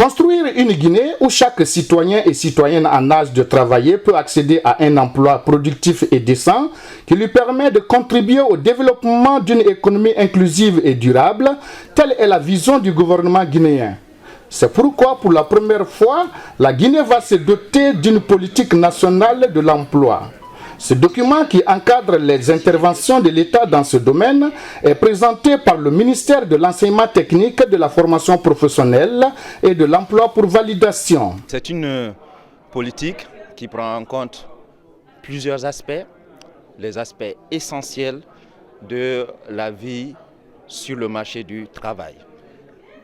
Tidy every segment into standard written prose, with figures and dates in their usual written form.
Construire une Guinée où chaque citoyen et citoyenne en âge de travailler peut accéder à un emploi productif et décent qui lui permet de contribuer au développement d'une économie inclusive et durable, telle est la vision du gouvernement guinéen. C'est pourquoi, pour la première fois, la Guinée va se doter d'une politique nationale de l'emploi. Ce document qui encadre les interventions de l'État dans ce domaine est présenté par le ministère de l'Enseignement technique, de la formation professionnelle et de l'emploi pour validation. C'est une politique qui prend en compte plusieurs aspects, les aspects essentiels de la vie sur le marché du travail.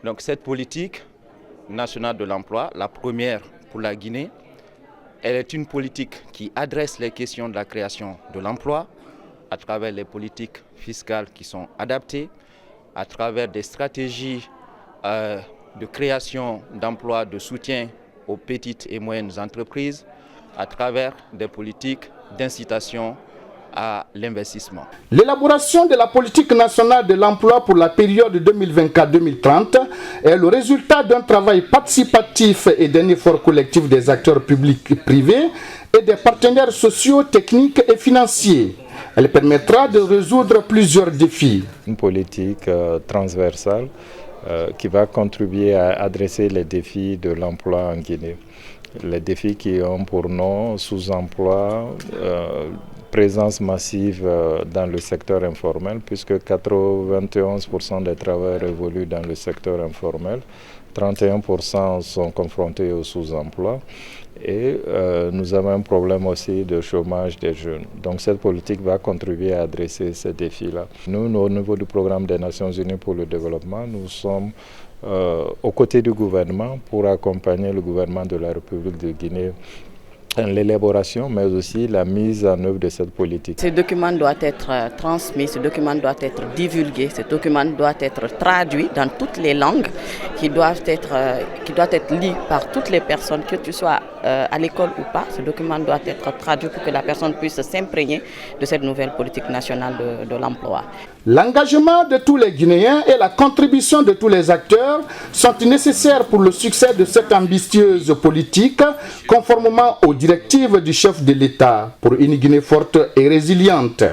Donc cette politique nationale de l'emploi, la première pour la Guinée, elle est une politique qui adresse les questions de la création de l'emploi à travers les politiques fiscales qui sont adaptées, à travers des stratégies de création d'emplois, de soutien aux petites et moyennes entreprises, à travers des politiques d'incitation à l'investissement. L'élaboration de la politique nationale de l'emploi pour la période 2024-2030 est le résultat d'un travail participatif et d'un effort collectif des acteurs publics et privés et des partenaires sociaux, techniques et financiers. Elle permettra de résoudre plusieurs défis. Une politique transversale qui va contribuer à adresser les défis de l'emploi en Guinée. Les défis qui ont pour nom sous-emploi, présence massive dans le secteur informel, puisque 91% des travailleurs évoluent dans le secteur informel, 31% sont confrontés au sous-emploi et nous avons un problème aussi de chômage des jeunes. Donc cette politique va contribuer à adresser ces défis-là. Nous, au niveau du programme des Nations Unies pour le développement, nous sommes aux côtés du gouvernement pour accompagner le gouvernement de la République de Guinée dans l'élaboration, mais aussi la mise en œuvre de cette politique. Ce document doit être transmis, ce document doit être divulgué, ce document doit être traduit dans toutes les langues qui doivent être lues par toutes les personnes, que tu sois à l'école ou pas. Ce document doit être traduit pour que la personne puisse s'imprégner de cette nouvelle politique nationale de l'emploi. L'engagement de tous les Guinéens et la contribution de tous les acteurs sont nécessaires pour le succès de cette ambitieuse politique, conformément aux directives du chef de l'État pour une Guinée forte et résiliente.